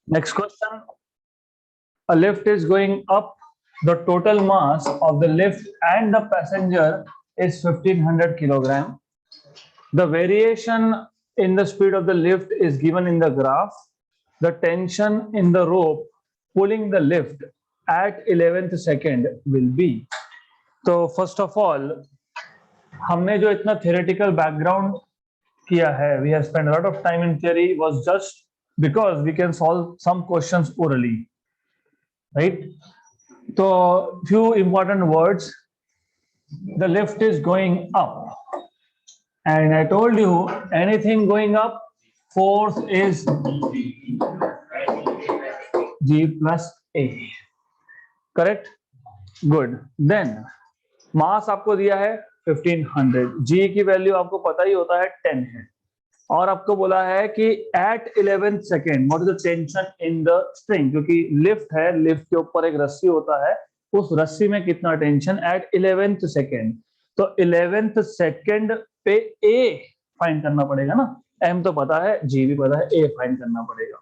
Next question. A lift is going up. The total mass of the lift and the passenger is 1500 kilogram. The variation in the speed of the lift is given in the graph. The tension in the rope pulling the lift at 11th second will be. तो first of all, हमने जो इतना theoretical background किया है, we have spent a lot of time in theory, was just because we can solve some questions orally, right? So few important words. The lift is going up, and I told you anything going up, force is G plus A. Correct? Good. Then मास आपको दिया है 1500, G की value आपको पता ही होता है 10 है, और आपको बोला है कि at 11th second what is the tension in the string, क्योंकि लिफ्ट है, लिफ्ट के ऊपर एक रस्सी होता है, उस रस्सी में कितना टेंशन एट 11th सेकेंड. तो 11th सेकेंड पे ए फाइंड करना पड़ेगा ना, एम तो पता है, जी भी पता है, ए फाइंड करना पड़ेगा.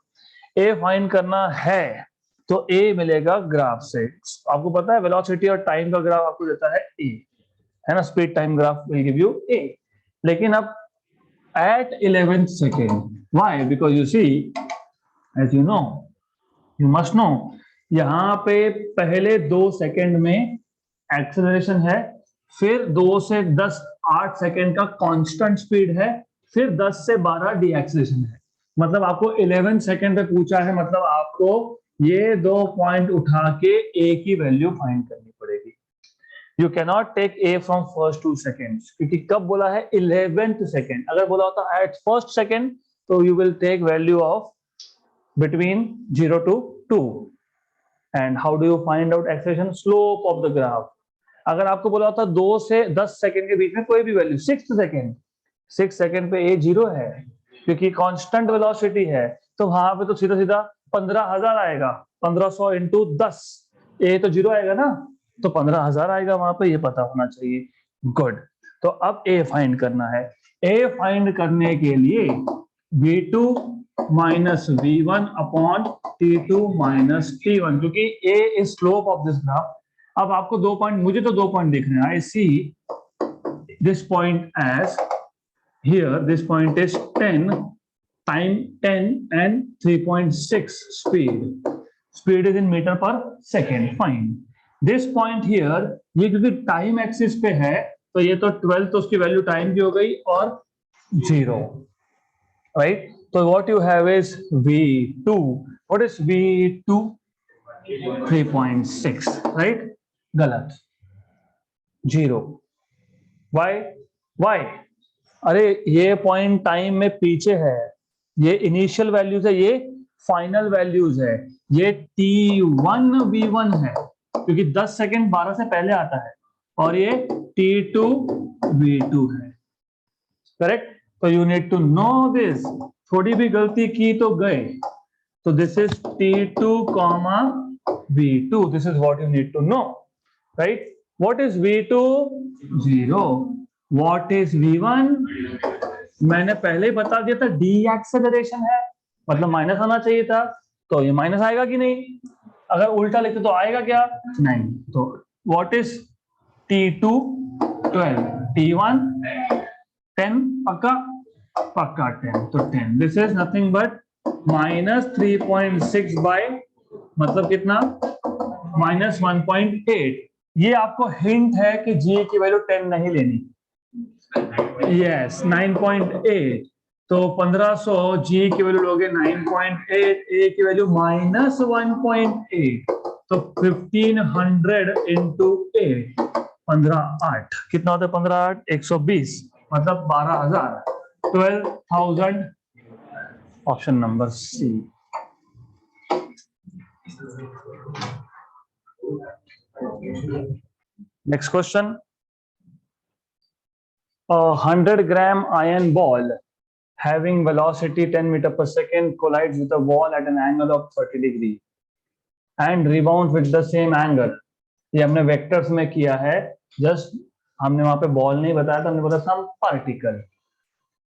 ए फाइंड करना है तो ए मिलेगा ग्राफ से. आपको पता है वेलोसिटी और टाइम का ग्राफ आपको देता है ए, है ना, speed time graph will give you A. लेकिन अब at 11th second, why? Because you see, as you know, you must know, यहाँ पे पहले 2 सेकेंड में एक्सेलरेशन है, फिर 2 से 10 8 सेकेंड का कांस्टेंट स्पीड है, फिर 10 से 12 डी एक्सेलरेशन है. मतलब आपको 11 सेकेंड पे पूछा है, मतलब आपको ये 2 पॉइंट उठा के ए की वैल्यू फाइंड करनी पड़ेगी. You cannot take A from first 2 seconds, क्योंकि कब बोला है 11th second. अगर बोला होता at first second तो you will take value of between 0 to 2. And how do you find out acceleration? Slope of the graph. अगर आपको बोला होता 2 से 10 सेकेंड के बीच में कोई भी वैल्यू, 6 सेकेंड पे A 0 है, क्योंकि कांस्टेंट वेलोसिटी है, तो वहां पे तो सीधा सीधा 15,000 आएगा. 1500 इंटू 10, A तो 0 आएगा ना, तो 15,000 आएगा वहां पे, ये पता होना चाहिए. गुड. तो अब ए फाइंड करना है. ए फाइंड करने के लिए V2 minus V1 upon T2 minus T1, क्योंकि A is slope of this graph. अब आपको 2 पॉइंट, मुझे तो 2 पॉइंट दिख रहे हैं. I see this point as here, this point is 10 time 10 and 3.6 speed is in metre per second. Fine. This point here, ये क्योंकि टाइम एक्सिस पे है, तो ये तो 12, तो उसकी वैल्यू टाइम की हो गई और 0, राइट. तो what you have is V2. What is V2? 3.6, right. गलत. 0. वाई? अरे ये पॉइंट टाइम में पीछे है, ये इनिशियल वैल्यूज है, ये फाइनल वैल्यूज है, ये T1 V1 है, क्योंकि 10 सेकेंड 12 से पहले आता है, और ये T2 V2 है. करेक्ट. तो you need to know this. थोड़ी भी गलती की तो गए. तो this is T2 comma V2. This is what you need to know, right. What is V2? 0. What is V1? मैंने पहले ही बता दिया था, डी एक्सेलरेशन है, मतलब माइनस आना चाहिए था. तो ये माइनस आएगा कि नहीं? अगर उल्टा लिखते तो आएगा क्या? नहीं. तो व्हाट इज T2? 12. T1 10. पक्का 10. तो 10. This is nothing but minus 3.6 by, मतलब कितना? माइनस 1.8. ये आपको हिंट है कि G की वैल्यू 10 नहीं लेनी. यस, 9.8. तो 1500 G की वैल्यू लोगे 9.8, A की वैल्यू माइनस 1.8. तो 1500 इंटू A 15,800 कितना होता है? 15,800 120, मतलब 12,000. 12,000. Option number C. Next question. A 100-gram iron ball having velocity 10 meter per second collides with a wall at an angle of 30 degree and rebounds with the same angle. ये हमने vectors में किया है, just हमने वहां पे ball नहीं बताया था, हमने बोला some particle.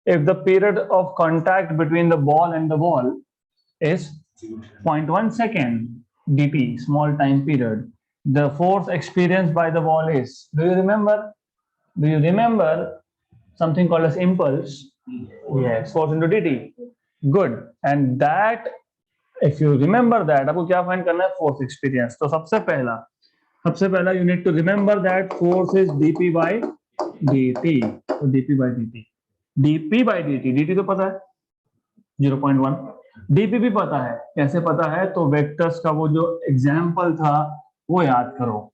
If the period of contact between the ball and the wall is 0.1 second dt, small time period. The force experienced by the ball is, do you remember something called as impulse? Yes, force into dt. Good. And that, if you remember that, आपको क्या find करना है? Force experience. तो सबसे पहला you need to remember that force is dp by dt. तो dp by dt, dt तो पता है 0.1, dp भी पता है. कैसे पता है? तो वेक्टर्स का वो जो एग्जाम्पल था वो याद करो.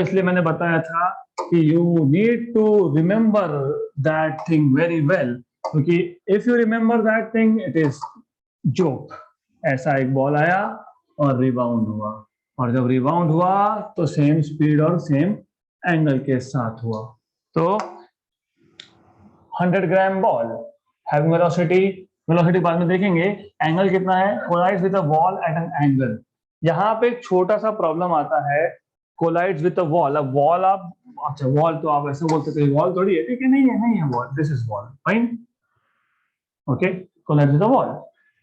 इसलिए मैंने बताया था कि you need to remember that thing very well, क्योंकि if you remember that thing, it is joke. ऐसा एक बॉल आया और रिबाउंड हुआ, और जब रिबाउंड हुआ तो सेम स्पीड और सेम एंगल के साथ हुआ. तो 100 ग्राम बॉल हैविंग वेलोसिटी बाद में देखेंगे. एंगल कितना है? Collides with a wall at an angle. यहाँ पे एक छोटा सा प्रॉब्लम आता है, कोलाइड्स विद अ वॉल. अब वॉल आप, अच्छा वॉल तो आप ऐसे बोलते थे, वॉल थोड़ी है. ठीक है, नहीं है wall, this is wall. Fine, okay. Collides with a wall,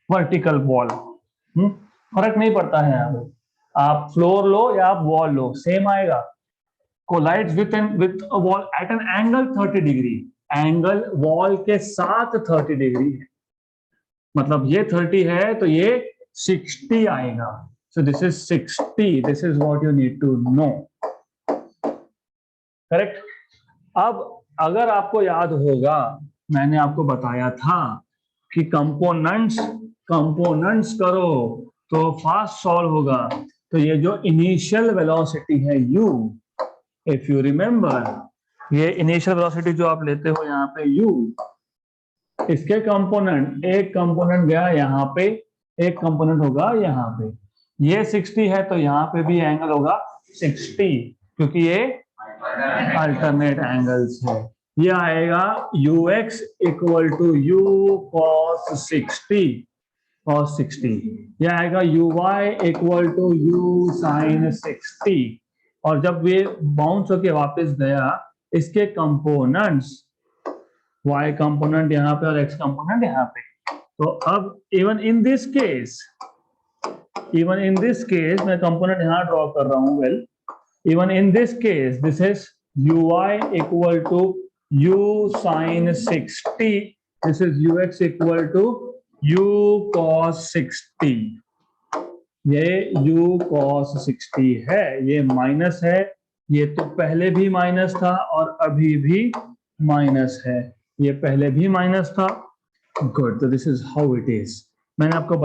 vertical wall, फर्क नहीं पड़ता है यहाँ पे. आप फ्लोर लो या आप वॉल लो, सेम आएगा. Collides with a wall at an angle 30 degree. Angle wall के साथ 30 डिग्री है, मतलब ये 30 है तो ये 60 आएगा. So this is 60. This is what you need to know. Correct. अब अगर आपको याद होगा, मैंने आपको बताया था कि कंपोनेंट्स करो तो फास्ट सॉल्व होगा. तो ये जो इनिशियल वेलोसिटी है u, इफ यू रिमेंबर, ये इनिशियल वेलोसिटी जो आप लेते हो यहाँ पे u, इसके कंपोनेंट, एक कंपोनेंट गया यहाँ पे, एक कंपोनेंट होगा यहाँ पे. ये 60 है तो यहाँ पे भी एंगल होगा 60, क्योंकि ये अल्टरनेट एंगल्स है. ये आएगा ux equal to u cos 60. ये आएगा uy equal to u sin 60. और जब ये बाउंस होके वापस गया, इसके कंपोनेंट्स, y कंपोनेंट यहाँ पे और x कंपोनेंट यहाँ पे. तो अब इवन इन दिस केस मैं कंपोनेंट यहाँ ड्रॉ कर रहा हूँ. Well, even in this case, this is uy equal to u sin 60. This is ux equal to u cos 60. ये u cos 60 है, ये माइनस है. ये तो पहले भी माइनस था और अभी भी माइनस है. ये पहले भी माइनस था. गुड. तो this is how it is. मैंने आपको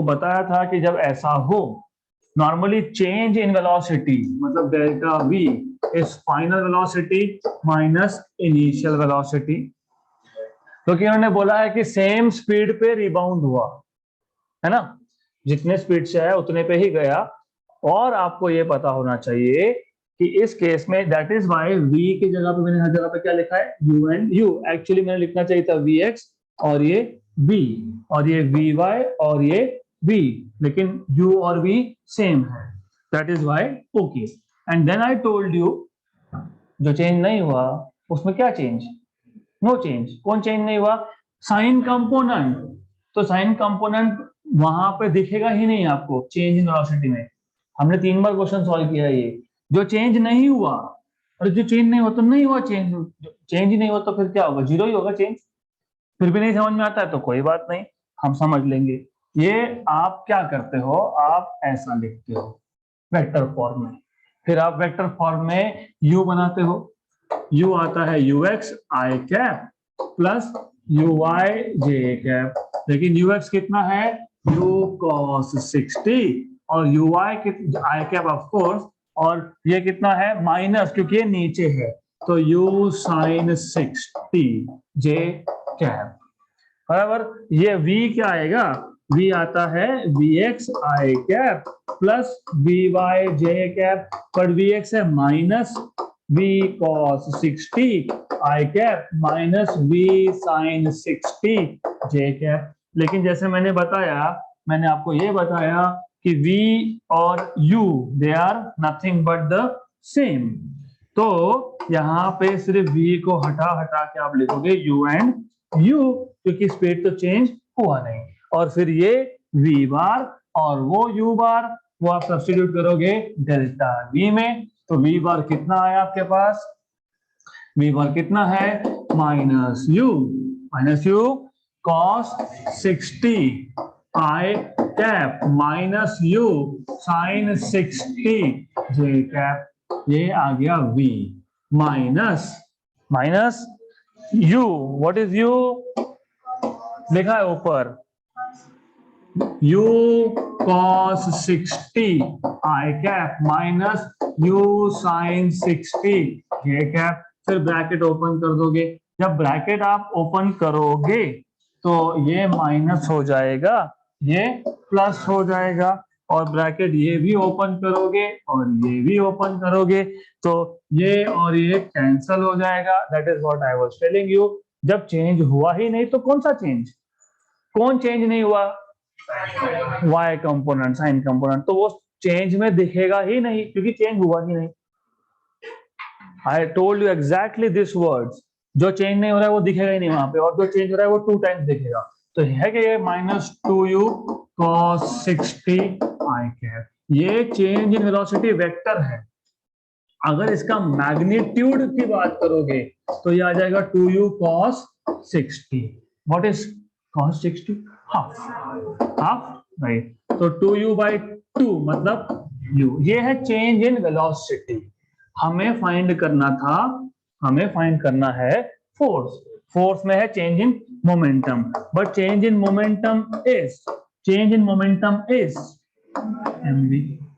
बताया था कि जब ऐसा हो, normally change in velocity, मतलब delta v is final velocity minus initial velocity. क्योंकि उन्होंने बोला है कि सेम स्पीड पे रिबाउंड हुआ है ना, जितने स्पीड से है उतने पे ही गया. और आपको ये पता होना चाहिए कि इस केस में दैट इज वाई v की जगह पे मैंने हर जगह पे क्या लिखा है? u and u. एक्चुअली मैंने लिखना चाहिए था vx और ये v, और ये vy और ये v, लेकिन u और v सेम है. That is why. Okay. And then I told you, जो चेंज नहीं हुआ उसमें क्या चेंज? No change. कौन चेंज नहीं हुआ? Sine component. तो साइन कंपोनेंट वहां पे दिखेगा ही नहीं आपको चेंज इन वेलोसिटी में. हमने 3 बार क्वेश्चन सॉल्व किया. ये जो चेंज नहीं हुआ, और जो चेंज नहीं हुआ तो नहीं हुआ चेंज. चेंज ही नहीं हुआ तो फिर क्या होगा? 0 ही होगा चेंज. फिर भी नहीं समझ में आता है तो कोई बात नहीं, हम समझ लेंगे. ये आप क्या करते हो? आप ऐसा लिखते हो वेक्टर फॉर्म में. फिर आप वेक्टर फॉर्म में u बनाते हो. u आता है ux i cap plus uy j cap. लेकिन ux कितना है? u cos 60 और uy i cap of course, और ये कितना है? माइनस, क्योंकि ये नीचे है. तो u sin 60 j कैप बराबर. ये v क्या आएगा? v आता है vx i cap plus vy j cap. पर vx है minus v cos 60 i cap minus v sin 60 j cap. लेकिन जैसे मैंने आपको ये बताया कि v और u they are nothing but the same. तो यहाँ पे सिर्फ v को हटा के आप लिखोगे u एंड u, क्योंकि स्पीड तो चेंज हुआ नहीं. और फिर ये v बार और वो u बार, वो आप सब्स्टिट्यूट करोगे डेल्टा v में, तो v बार कितना आया आपके पास, v बार कितना है minus u cos 60 i cap minus u sin 60 j cap, ये आ गया v minus u, what is u, लिखा है ऊपर u cos 60 i cap minus u sin 60 j cap, फिर ब्रैकेट ओपन कर दोगे, जब ब्रैकेट आप ओपन करोगे तो ये माइनस हो जाएगा, ये प्लस हो जाएगा, और ब्रैकेट ये भी ओपन करोगे और ये भी ओपन करोगे तो ये और ये कैंसल हो जाएगा। That is what I was telling you. जब चेंज हुआ ही नहीं तो कौन सा चेंज, कौन चेंज नहीं हुआ, y कंपोनेंट साइन कंपोनेंट, तो वो चेंज में दिखेगा ही नहीं क्योंकि चेंज हुआ ही नहीं। आई told you exactly this words, जो चेंज नहीं हो रहा है वो दिखेगा ही नहीं वहां पे, और जो चेंज हो रहा है वो 2 टाइम्स दिखेगा। तो है कि ये minus 2u cos 60 i cap, ये चेंज इन वेलोसिटी वेक्टर है। अगर इसका मैग्नीट्यूड की बात करोगे तो ये आ जाएगा 2u cos 60। What is cos 60? Half right, तो 2u by 2 मतलब u, ये है चेंज इन वेलोसिटी। हमें फाइंड करना है फोर्स में है change in momentum, but change in momentum is mv।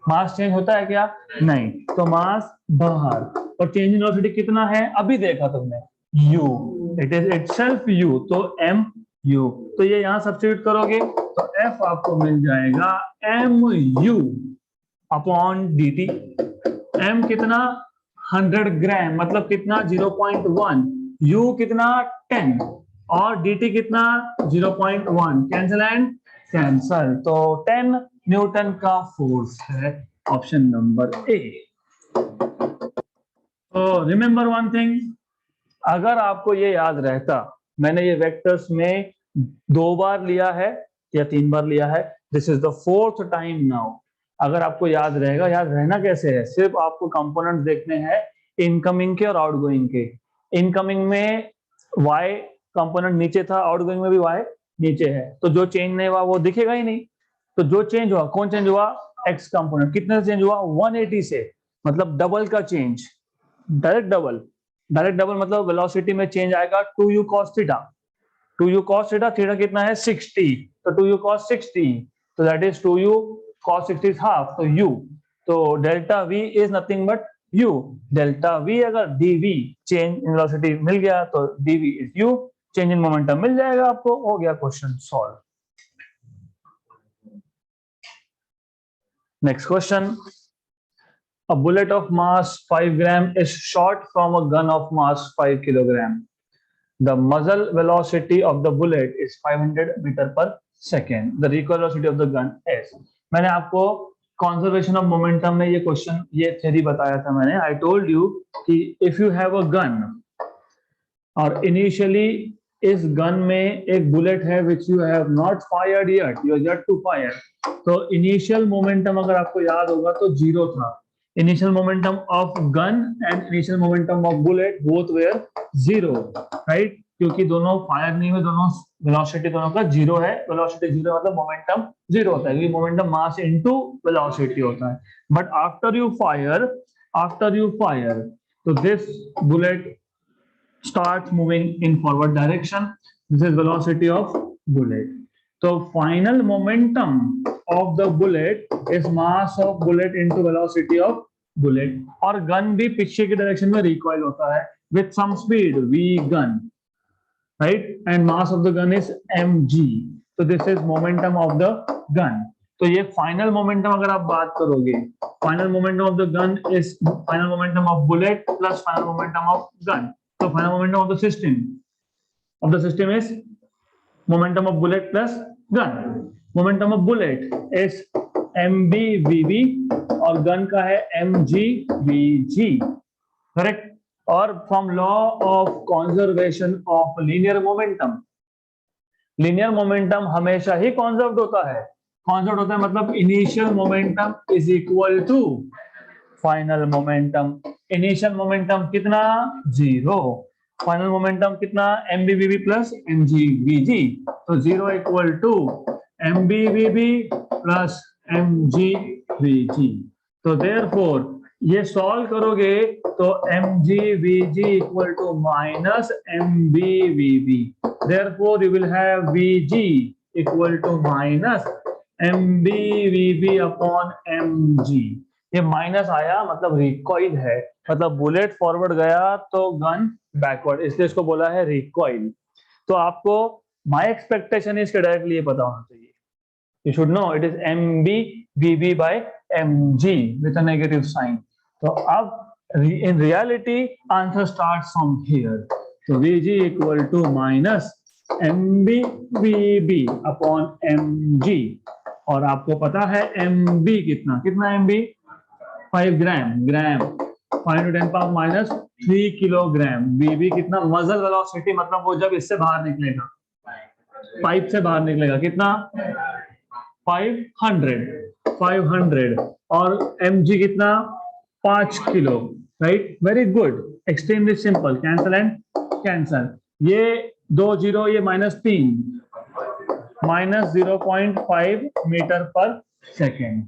Mass change होता है क्या, नहीं, तो मास बाहर, और चेंज इन वेलोसिटी कितना है अभी देखा तुमने, u, it is itself u, तो mu, तो ये यहां सब्स्टिट्यूट करोगे तो f आपको मिल जाएगा mu अपॉन dt। m कितना 100 ग्राम मतलब कितना 0.1, u कितना 10 और dt कितना 0.1, कैंसल एंड कैंसल, तो 10 न्यूटन का फोर्स है ऑप्शन नंबर ए। तो रिमेंबर वन थिंग, अगर आपको ये याद रहता, मैंने ये वेक्टर्स में 2 बार लिया है या 3 बार लिया है, this is the 4th time now. अगर आपको याद रहेगा, याद रहना कैसे है, सिर्फ आपको कंपोनेंट्स देखने हैं इनकमिंग के और आउटगोइंग के। इनकमिंग में y कंपोनेंट नीचे था, आउटगोइंग में भी y नीचे है, तो जो चेंज नहीं हुआ वो दिखेगा ही नहीं। तो जो चेंज हुआ, कौन चेंज हुआ, x कंपोनेंट। कितने से चेंज हुआ, 180 से, मतलब डबल का चेंज, डायरेक्ट डबल मतलब वेलोसिटी में चेंज आएगा 2u cos theta. 2u cos theta, theta कितना है 60, तो 2u cos 60, तो that is 2u cos 60 is half, तो u, तो delta v is nothing but u। Delta v अगर dv चेंज इन वेलोसिटी मिल गया तो dv is u, change in momentum मिल जाएगा आपको, हो गया question solve. Next question, a bullet of mass 5 gram is shot from a gun of mass 5 kilogram. The muzzle velocity of the bullet is 500 meter per second. The recoil velocity of the gun is, मैंने आपको conservation of momentum में ये question, ये theory बताया था मैंने। I told you कि if you have a gun और इनिशियली इस गन में एक बुलेट है which you have not fired yet, you are yet to fire, तो इनिशियल मोमेंटम अगर आपको याद होगा तो 0 था। Initial momentum of gun and initial momentum of bullet both were 0, right, क्योंकि दोनों फायर नहीं हुए, दोनों वेलोसिटी दोनों का 0 है। वेलोसिटी 0 मतलब मोमेंटम 0 होता है, क्योंकि मोमेंटम मास इनटू वेलोसिटी होता है। बट आफ्टर यू फायर तो this bullet starts moving in forward direction. This is velocity of bullet. So final momentum of the bullet is mass of bullet into velocity of bullet. और gun भी पीछे की direction में recoil होता है with some speed v gun, right? And mass of the gun is mg. So this is momentum of the gun. तो ये final momentum अगर आप बात करोगे, final momentum of the gun is final momentum of bullet plus final momentum of gun. So final momentum of the system is momentum of bullet plus gun. Momentum of bullet is mb/vb और gun का है mg/vg, correct. और from law of conservation of linear momentum, linear momentum हमेशा ही conserved होता है, मतलब initial momentum is equal to final momentum. Initial momentum कितना, 0। फाइनल मोमेंटम कितना, mvvb प्लस mgvg। तो 0 equal to mvvb plus mgvg। तो देयरफॉर ये सॉल्व करोगे तो mgvg equal to minus mvvb। Therefore you will have vg equal to minus mvvb upon mg। ये minus आया मतलब रिकॉइल है, मतलब बुलेट फॉरवर्ड गया तो गन बैकवर्ड, इसलिए इसको बोला है रिकॉइल। तो आपको माय एक्सपेक्टेशन इज डायरेक्टली ये पता होना चाहिए, you should know it is mvvb by mg with a negative sign। तो अब in reality answer starts from here। तो vg equal to minus mvvb upon mg। और आपको पता है mb कितना mb 5 gram 5 to 10 power minus 3 kilogram. bb कितना, मजल वेलोसिटी, मतलब वो जब इससे बाहर निकलेगा, पाइप से बाहर निकलेगा, कितना 500। और mg कितना 5 kilo, right. Very good, extremely simple, cancel and cancel. ये 2 0, ये -3, minus 0.5 metre per second.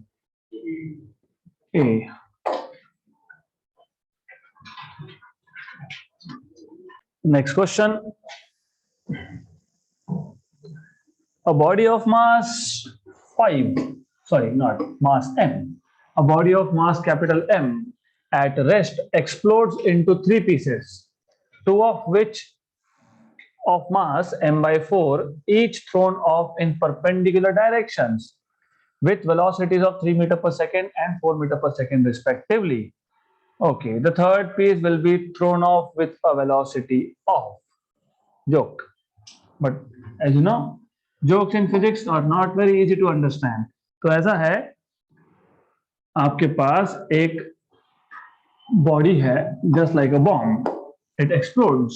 Next question. A body of mass 5, sorry, not mass m, a body of mass capital M at rest explodes into 3 pieces, 2 of which of mass m by 4, each thrown off in perpendicular directions with velocities of 3 meter per second and 4 meter per second respectively. Okay, the third piece will be thrown off with a velocity of joke. But as you know, jokes in physics are not very easy to understand. तो ऐसा है, आपके पास एक body है just like a bomb, it explodes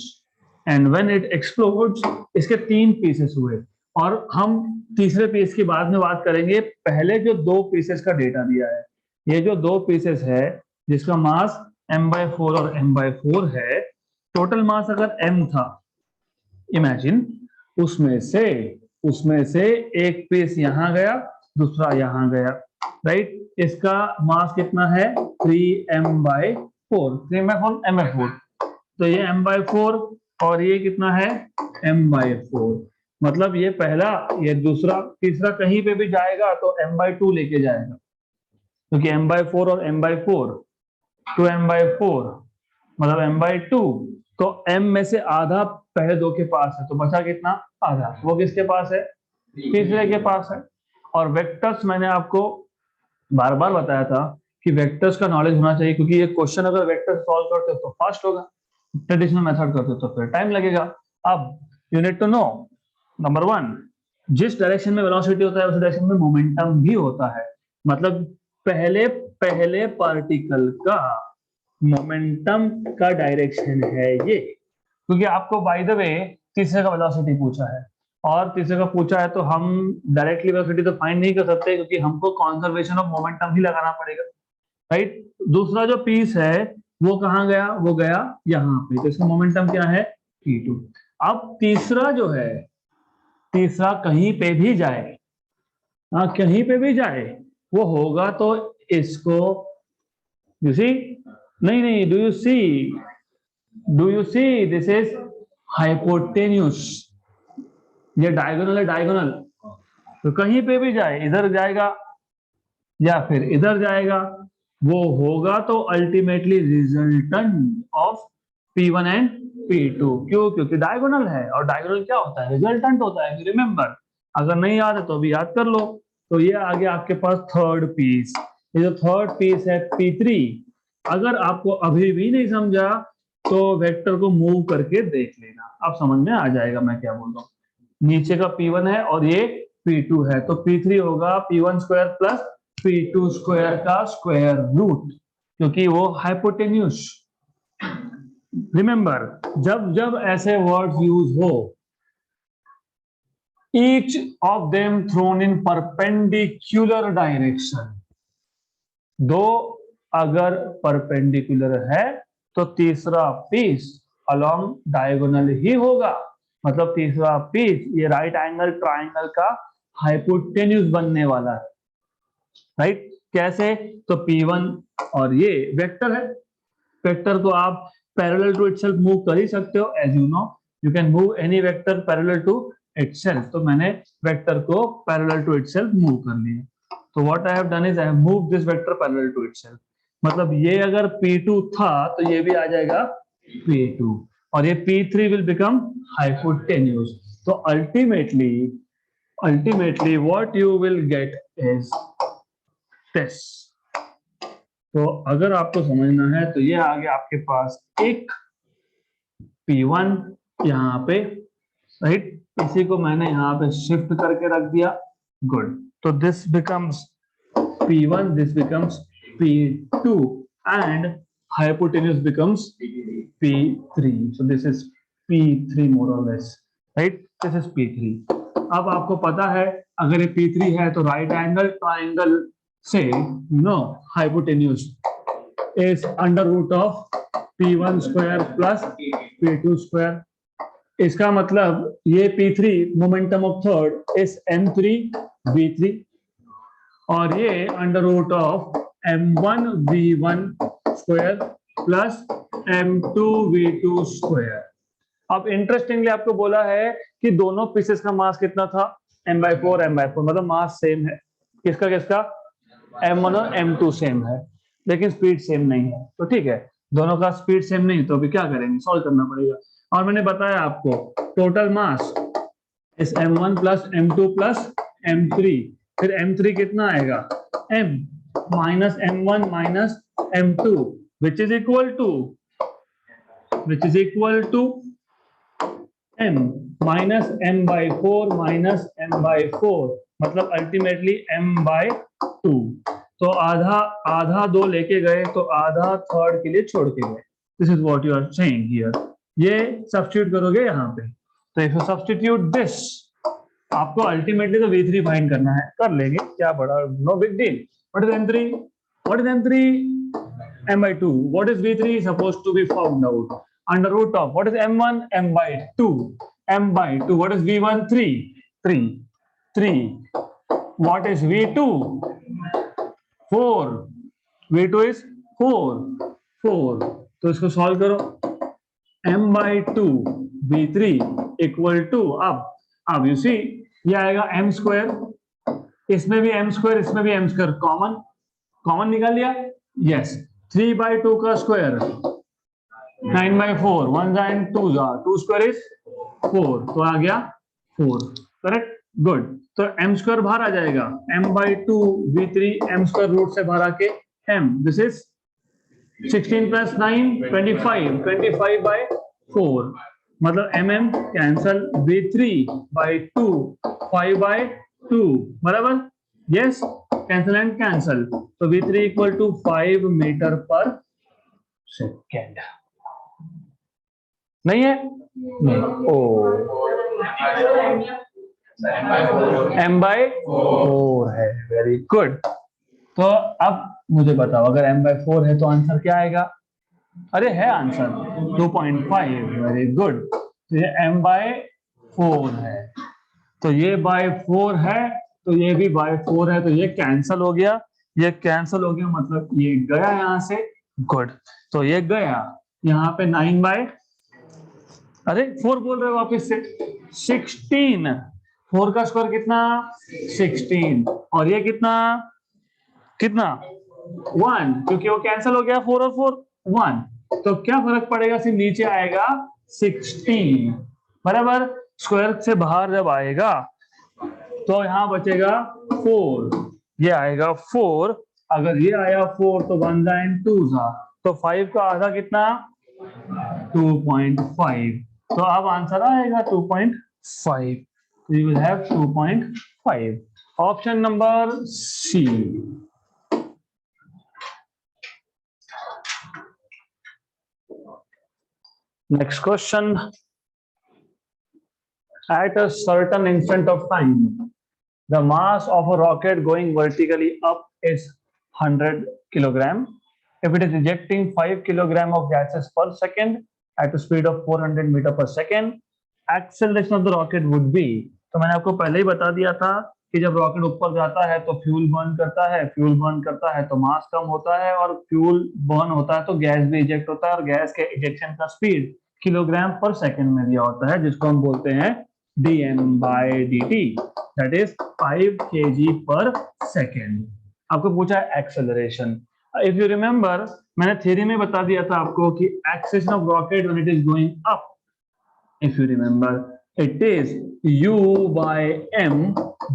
and when it explodes इसके 3 pieces हुए, और हम तीसरे पीस की बाद में बात करेंगे। पहले जो 2 पीसेस का डेटा दिया है, ये जो 2 पीसेस है जिसका मास m/4 और m/4 है, टोटल मास अगर m था, इमेजिन उसमें से एक पीस यहां गया, दूसरा यहां गया, राइट। इसका मास कितना है 3m/4, 3m/4 m/4। तो ये m/4 और ये कितना है m/4। मतलब ये पहला, ये दूसरा, तीसरा कहीं पे भी जाएगा तो m/2 लेके जाएगा, क्योंकि m/4 और m/4 2m/4 मतलब m/2। तो m में से आधा पहले 2 के पास है, तो बचा कितना, आधा। वो किसके पास है, तीसरे के पास है। और वेक्टर्स मैंने आपको बार बार बताया था कि वेक्टर्स का नॉलेज होना चाहिए, क्योंकि ये क्वेश्चन अगर वेक्टर सॉल्व करते हो तो फास्ट होगा, ट्रेडिशनल मेथड करते हो तो फिर टाइम लगेगा। अब you need to know, number 1, जिस डायरेक्शन में वेलोसिटी होता है उस डायरेक्शन में मोमेंटम भी होता है। मतलब पहले पार्टिकल का मोमेंटम का डायरेक्शन है ये, क्योंकि आपको बाय द वे तीसरे का वेलोसिटी पूछा है, और तीसरे का पूछा है तो हम डायरेक्टली वेलोसिटी तो फाइंड नहीं कर सकते, क्योंकि हमको कंजर्वेशन ऑफ मोमेंटम ही लगाना पड़ेगा, राइट। दूसरा जो पीस है वो कहाँ गया, वो गया यहाँ पे, तो इसका मोमेंटम क्या है p2। अब तीसरा जो है, तीसरा कहीं पे भी जाए, कहीं पे भी जाए वो होगा तो इसको, यू सी, नहीं, do you see this is hypotenuse, ये डायगोनल है, डायगोनल। तो कहीं पे भी जाए, इधर जाएगा या फिर इधर जाएगा, वो होगा तो ultimately resultant of P1 and P2। क्यों, क्योंकि डायगोनल है, और डायगोनल क्या होता है, रिजल्टेंट होता है। रिमेंबर, अगर नहीं याद है तो अभी याद कर लो। तो ये आ गया आपके पास थर्ड पीस। ये जो थर्ड पीस है P3, अगर आपको अभी भी नहीं समझा तो वेक्टर को मूव करके देख लेना, आप समझ में आ जाएगा मैं क्या बोल रहा हूँ। नीचे का P1 है और ये P2 है, तो P3 होगा P1 square plus P2 square का स्क्वायर रूट, क्योंकि वो हाइपोटेन्यूस। रिमेंबर, जब जब ऐसे वर्ड्स यूज हो, each of them thrown in perpendicular direction. दो अगर परपेंडिकुलर है तो तीसरा पीस अलोंग डायगोनल ही होगा, मतलब तीसरा पीस ये राइट एंगल ट्राइंगल का हाइपोटेन्यूज बनने वाला है, राइट। कैसे? तो P1 और ये वेक्टर है, वेक्टर को आप पैरेलल टू इटसेल्फ मूव कर ही सकते हो, as you know you can move any vector parallel to itself. तो मैंने वेक्टर को पैरेलल टू इटसेल्फ मूव कर लिया। तो what I have done is I have move this vector parallel to itself, मतलब ये अगर P2 था तो ये भी आ जाएगा P2 और ये P3 विल बिकम हाइपोटेन्यूज। तो ultimately what you will get is this. तो अगर आपको समझना है तो ये आ गया आपके पास एक P1 यहाँ पे, राइट। इसी को मैंने यहाँ पे शिफ्ट करके रख दिया, गुड। तो this becomes P1, this becomes P2 and hypotenuse becomes P3. So this is P3 more or less, right? This is P3. अब आपको पता है अगर ये P3 है तो राइट एंगल ट्राइंगल से hypotenuse is under root of P1 square plus P2 square. इसका मतलब ये P3 momentum of third is M3 V3 और ये under root of M1 V1 square plus M2 V2 square. अब interestingly आपको बोला है कि दोनों पीसेस का मास कितना था, m/4 m/4, मतलब मास सेम है। किसका किसका? M1 और M2 सेम है, लेकिन स्पीड सेम नहीं है। तो ठीक है, दोनों का स्पीड सेम नहीं तो अभी क्या करेंगे, सॉल्व करना पड़ेगा। और मैंने बताया आपको टोटल मास इस M1 plus M2 plus M3, फिर M3 कितना आएगा, M minus M1 minus M2 which is equal to M minus M/4 minus M/4, मतलब अल्टीमेटली M/2। तो आधा आधा दो लेके गए तो आधा थर्ड के लिए छोड़ के गए। This is what you are saying here. ये सब्स्टिट्यूट करोगे यहाँ पे, तो इफ यू सब्स्टिट्यूट दिस, आपको अल्टीमेटली तो V3 फाइंड करना है, कर लेंगे, क्या बड़ा, no big deal. What is M3? What is M3? M/2. What is V3 supposed to be found out? Under root of what is M1? M/2. M/2. What is V1? 3. What is V2? 4. V2 is 4. तो इसको solve करो। M/2 V3 equal to, अब you see ये आएगा M square, इसमें भी M square, इसमें भी M स्क्वायर, कॉमन निकाल लिया, यस। 3/2 का स्क्वायर 9/4, 1 and 2 स्क्वायर इज 4, तो आ गया 4, करेक्ट, गुड। तो M स्क्वायर बाहर आ जाएगा, M/2 V3 M square root से बाहर आके M, दिस इज 16 प्लस 9 25/4, मतलब MM कैंसल, V3/2 5/2, बराबर, यस, कैंसल एंड कैंसल। तो V3 equal to 5 metre per second. नहीं है? नहीं। ओ, M/4 है, वेरी गुड। तो अब मुझे बताओ अगर M/4 है तो आंसर क्या आएगा? अरे है आंसर 2.5, वेरी गुड। तो ये M/4 है, तो ये बाय 4 है, तो ये भी बाय 4 है, तो ये कैंसल हो गया, मतलब ये गया यहां से, गुड। तो ये गया यहाँ पे 4 बोल रहे हो वापिस से, 16, 4 का स्क्वायर कितना, 16, और ये कितना 1, क्योंकि वो कैंसल हो गया, 4 और 4 1, तो क्या फर्क पड़ेगा, सिर्फ नीचे आएगा 16, बराबर। स्क्वायर से बाहर जब आएगा तो यहां बचेगा 4, ये आएगा 4, अगर ये आया 4 तो 1 and 2, तो 5 का आधा कितना, 2.5, तो अब आंसर आएगा 2.5, तो you will have 2.5, option number C. Next question, at a certain instant of time, the mass of a rocket going vertically up is 100 kilogram. If it is ejecting 5 kilogram of gases per second at a speed of 400 meter per second, acceleration of the rocket would be, तो मैंने आपको पहले ही बता दिया था कि जब rocket ऊपर जाता है तो फ्यूल बर्न करता है, फ्यूल बर्न करता है तो मास कम होता है, और फ्यूल बर्न होता है तो गैस भी इजेक्ट होता है, और गैस के इजेक्शन का स्पीड किलोग्राम पर सेकंड में दिया होता है, जिसको हम बोलते हैं dm/dt, दैट इज 5 kg पर सेकेंड। आपको पूछा है एक्सेलरेशन। इफ यू रिमेंबर, मैंने थ्योरी में बता दिया था आपको कि acceleration of rocket when it is going up, if you remember, it is u by m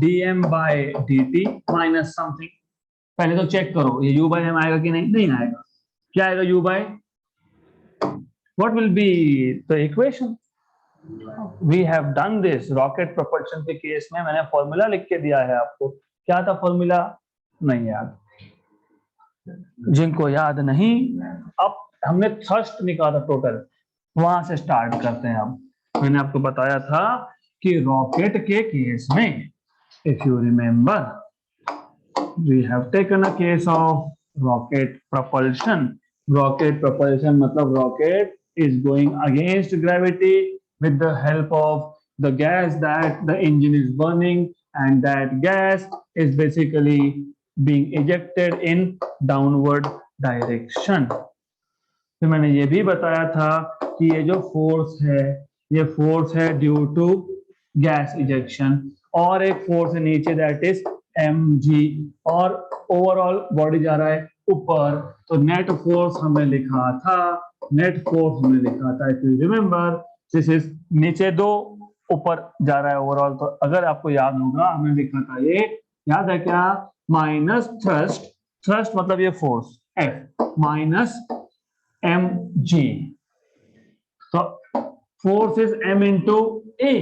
dm/dt minus something। पहले तो चेक करो ये u by m आएगा कि नहीं, नहीं आएगा। क्या आएगा u by, what will be the equation? We have done this rocket propulsion के केस में, मैंने फॉर्मूला लिख के दिया है आपको। क्या था फॉर्मूला, नहीं याद, जिनको याद नहीं, अब हमने थ्रस्ट निकाला टोटल, वहां से स्टार्ट करते हैं। अब मैंने आपको बताया था कि रॉकेट के केस में, if you remember, we have taken a case of rocket propulsion. Rocket propulsion मतलब rocket is going against gravity with the help of the gas that the engine is burning, and that gas is basically being ejected in downward direction। फिर मैंने ये भी बताया था कि ये जो फोर्स है, ये फोर्स है ड्यू टू गैस इजेक्शन, और एक फोर्स है नीचे दैट इज mg, और ओवरऑल बॉडी जा रहा है ऊपर, तो नेट फोर्स हमने लिखा था, नेट फोर्स हमने लिखा था, if you remember, this is नीचे 2 ऊपर जा रहा है ओवरऑल। तो अगर आपको याद होगा हमने लिखा था, ये याद है क्या, माइनस थ्रस्ट, थ्रस्ट मतलब ये फोर्स F माइनस mg, तो force is m into a,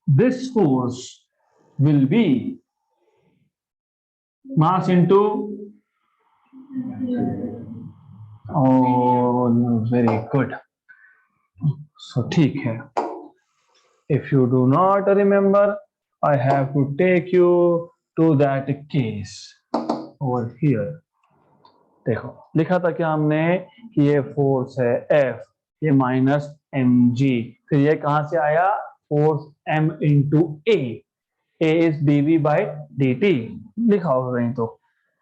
this force will be mass into, oh very good, so ठीक है। If you do not remember, I have to take you to that case over here। देखो लिखा था क्या हमने कि ये फोर्स है F, ये माइनस mg, फिर ये कहां से आया, force m into a is dv/dt, लिखा होगा कहीं तो,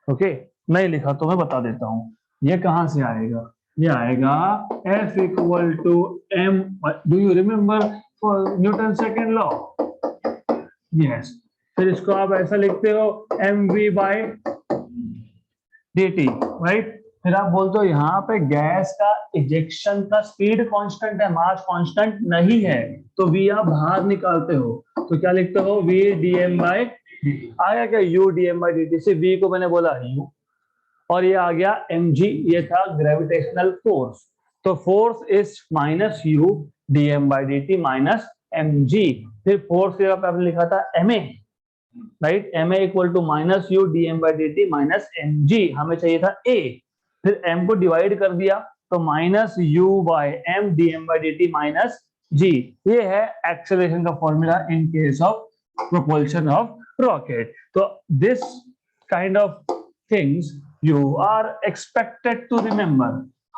ओके, नहीं लिखा तो मैं बता देता हूं, ये कहां से आएगा, ये आएगा F equal to m, do you remember for Newton second law, yes, फिर इसको आप ऐसा लिखते हो mv/dt, राइट। फिर आप बोलते हो यहाँ पे गैस का इजेक्शन का स्पीड कांस्टेंट है, मास कांस्टेंट नहीं है, तो v आप बाहर निकालते हो, तो क्या लिखते हो, v dm/dt, आया क्या u dm/dt से, v को मैंने बोला u, और ये आ गया mg, ये था ग्रेविटेशनल फोर्स, तो force is minus u dm/dt minus mg, फिर फोर्स आपने लिखा था ma, right, ma equal to minus u dm/dt minus mg, हमें चाहिए था a, फिर m को डिवाइड कर दिया तो minus u by m dm/dt minus g, ये है एक्सेलरेशन का formula in case of propulsion of rocket। तो this kind of things you are expected to remember.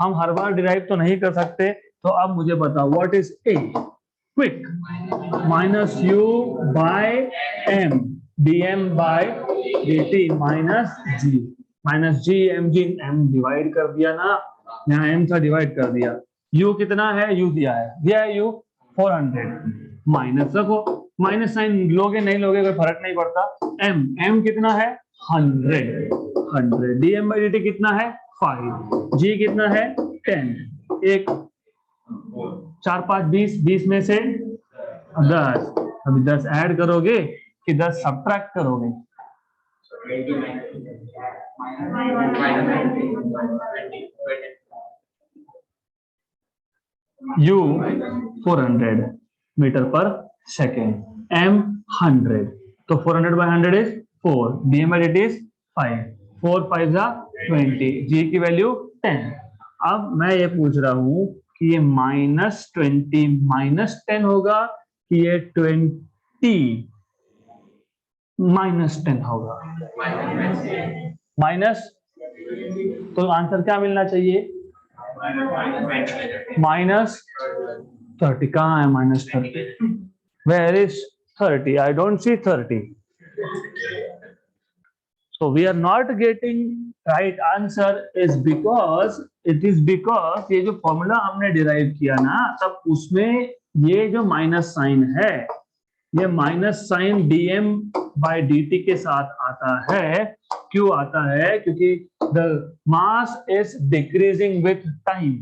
हम हर बार डिराइव तो नहीं कर सकते, तो अब मुझे बताओ what is a, quick, minus u by m dm/dt minus g, minus g mg, m divide कर दिया ना, यहाँ m था डिवाइड कर दिया, u कितना है, u दिया है u 400, माइनस रखो, माइनस साइन लोगे नहीं लोगे कोई फर्क नहीं पड़ता, m कितना है 100 dm/dt कितना है 5, g कितना है 10, एक 4 5 20 में से 10, अभी 10 ऐड करोगे कि 10 सब्ट्रैक्ट करोगे, u 400 metre per second, m 100, तो 400 by 100 is 4, dm/dt is 5, 4 5 20, g की वैल्यू 10। अब मैं ये पूछ रहा हूं कि ये -20 -10 होगा कि ये 20 -10 होगा? माइनस, तो आंसर क्या मिलना चाहिए? -30। कहाँ है -30? Where is 30? I don't see 30. So we are not getting right answer is because ये जो फॉर्मूला हमने डिराइव किया ना, तब उसमें ये जो माइनस साइन है, ये minus sign dm by dt के साथ आता है। क्यों आता है? क्योंकि the mass is decreasing with time.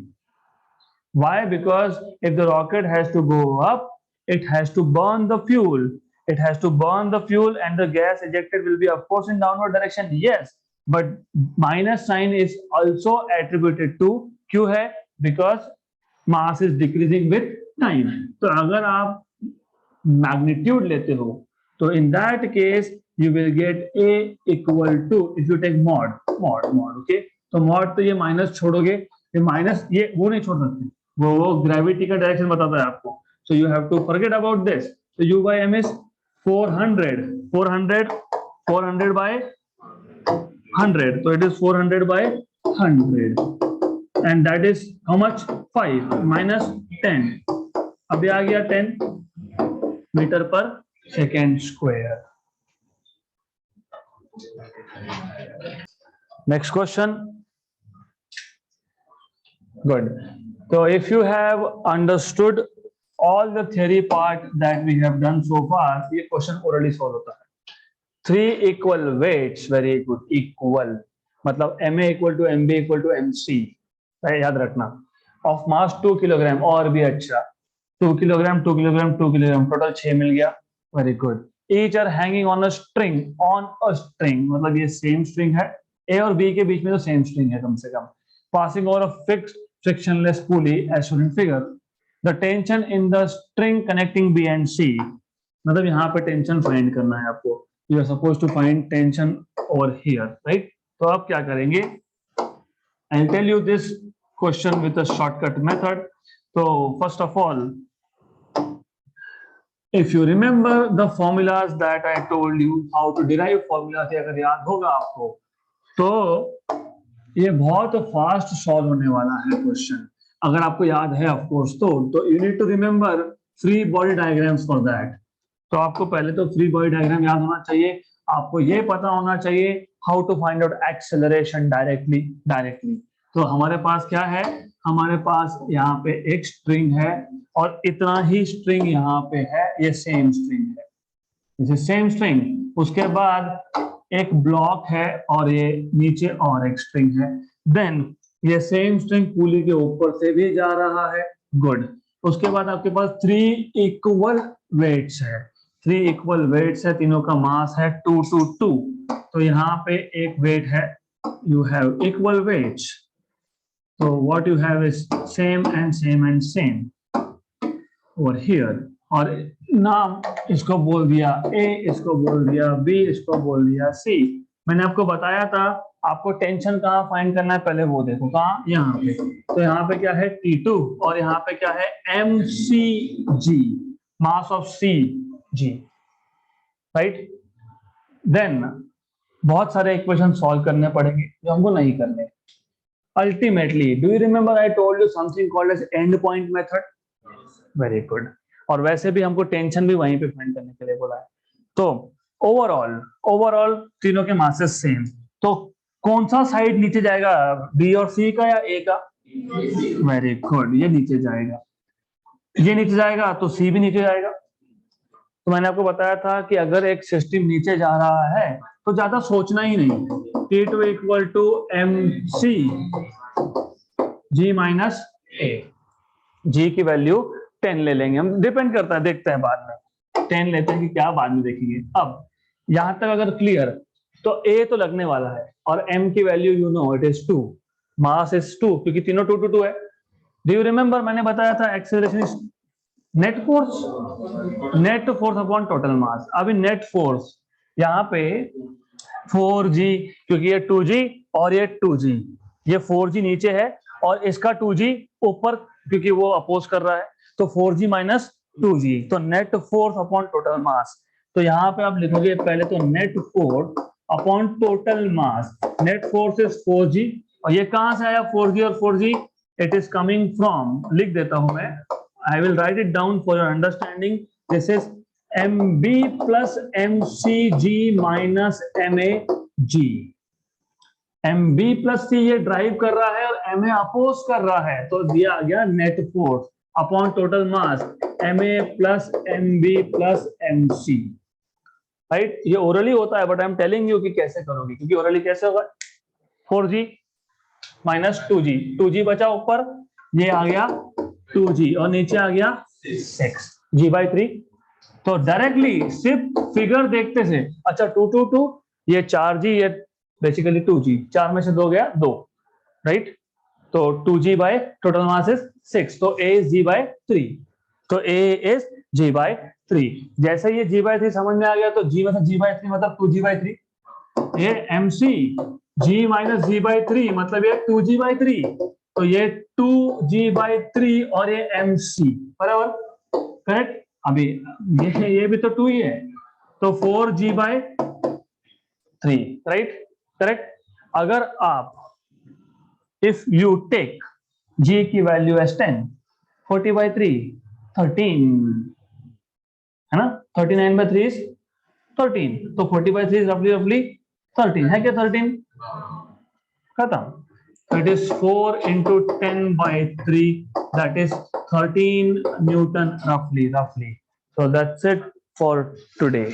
Why? Because if the rocket has to go up, it has to burn the fuel. It has to burn the fuel and the gas ejected will be of course in downward direction. Yes, but minus sign is also attributed to क्यों है? Because mass is decreasing with time. तो अगर आप magnitude लेते हो तो in that case you will get a equal to, if you take mod, okay? तो mod तो ये माइनस छोड़ोगे, ये माइनस ये वो नहीं छोड़ सकते, वो ग्रेविटी का डायरेक्शन बताता है आपको। So you have to forget about this. So u by m is 400 by 100, so it is 400 by 100 and that is how much? 5 minus 10, अभी आ गया 10 metre per second square. Next question. Good. तो if you have understood all the theory part that we have done so far, ये question orally solve होता है। 3 equal weights, very good, equal मतलब ma equal to mb equal to mc, याद रखना, of mass 2 kilogram, और भी अच्छा 2 kilogram 2 kilogram 2 kilogram, total 6 मिल गया, very good. Each are hanging on a string, मतलब ये सेम स्ट्रिंग है, ए और बी के बीच में तो सेम स्ट्रिंग है कम से कम, passing over a fixed frictionless pulley as shown in figure. The tension in the string connecting B and C, मतलब यहाँ पे टेंशन फाइंड करना है आपको, you are suppose to find tension over here, right? तो आप क्या करेंगे? I will tell you this question with a shortcut method. So first of all, if you remember the formulas that I told you, how to derive formulas, अगर याद होगा आपको, तो ये बहुत फास्ट सॉल्व होने वाला है क्वेश्चन, अगर आपको याद है ऑफ कोर्स। तो you need to remember free body diagrams for that। तो आपको पहले तो फ्री बॉडी डायग्राम याद होना चाहिए, आपको ये पता होना चाहिए how to find out acceleration directly. तो हमारे पास क्या है? हमारे पास यहाँ पे एक स्ट्रिंग है और इतना ही स्ट्रिंग यहाँ पे है, ये सेम स्ट्रिंग है, जैसे सेम स्ट्रिंग। उसके बाद एक ब्लॉक है और ये नीचे और एक स्ट्रिंग है, देन ये सेम स्ट्रिंग पुली के ऊपर से भी जा रहा है, गुड। उसके बाद आपके पास 3 इक्वल वेट्स है, 3 इक्वल वेट्स है, तीनों का मास है 2 to 2, तो यहाँ पे एक वेट है, you have equal weights, so what you have is same and same over here। और नाम इसको बोल दिया A, इसको बोल दिया B, इसको बोल दिया C। मैंने आपको बताया था आपको टेंशन कहाँ फाइंड करना है, पहले वो देखो, कहाँ? यहाँ पे। तो यहाँ पे क्या है? T2 और यहाँ पे क्या है? mcg, mass of Cg, right? Then बहुत सारे इक्वेशन सॉल्व करने पड़ेंगे जो हमको नहीं करने। Ultimately, do you remember I told you something called as end point method? Very good। और वैसे भी हमको टेंशन भी वहीं पे फाइंड करने के लिए बोला है। तो ओवरऑल तीनों के मासेस सेम, तो कौन सा साइड नीचे जाएगा? बी और सी का या ए का? वेरी गुड, ये नीचे जाएगा, ये नीचे जाएगा तो सी भी नीचे जाएगा। तो मैंने आपको बताया था कि अगर एक सिस्टम नीचे जा रहा है तो ज्यादा सोचना ही नहीं, T2 equal to mc g minus a, g की वैल्यू 10 ले लेंगे हम, डिपेंड करता है, देखते हैं बाद में 10 लेते हैं कि क्या, बाद में देखेंगे। अब यहां तक अगर क्लियर, तो a तो लगने वाला है और m की value you know it is 2, mass is 2, क्योंकि तीनों 2 2 2 है। डू यू रिमेंबर मैंने बताया था acceleration is net force upon total mass. अभी नेट फोर्स यहाँ पे 4g, क्योंकि ये 2g और ये 2g, ये 4g नीचे है और इसका 2g ऊपर क्योंकि वो अपोज कर रहा है, तो 4g माइनस 2g, तो net force upon total mass. तो यहाँ पे आप लिखोगे पहले तो net force upon total mass. Net force is 4g, और ये कहां से आया 4g और 4g? It is coming from, लिख देता हूं मैं, I will write it down for your understanding. This is mb plus mcg minus mag। mb plus C ये ड्राइव कर रहा है और ma अपोज कर रहा है, तो दिया आ गया net force upon total mass ma plus mb plus mc। Right, ये ओरली होता है, but I am telling you कि कैसे करोगे, क्योंकि ओरली कैसे होगा, 4g माइनस 2g, 2g बचा ऊपर, ये आ गया 2g और नीचे आ गया 6g/3। तो डायरेक्टली सिर्फ फिगर देखते से, अच्छा 2 2 2, ये 4g, ये बेसिकली 2g, 4 में से 2 गया 2, राइट। तो 2g by total mass is 6, तो a इज g/3, तो a इज g/3। जैसे ये g/3 समझ में आ गया, तो g मतलब g/3 मतलब 2g/3। ये mc g माइनस g/3 मतलब ये 2g/3, तो ये 2g/3 और ये mc, बराबर, करेक्ट। अभी ये भी तो 2 ही है, तो 4g/3, राइट, करेक्ट। अगर आप, इफ यू टेक g की वैल्यू एज 10, 40/3 13, है ना, 39/3 इज 13, तो 40/3 इज रफली रफली 13, है क्या 13, खत्म। So it is 4 into 10/3, that is 13 Newton roughly. So that's it for today.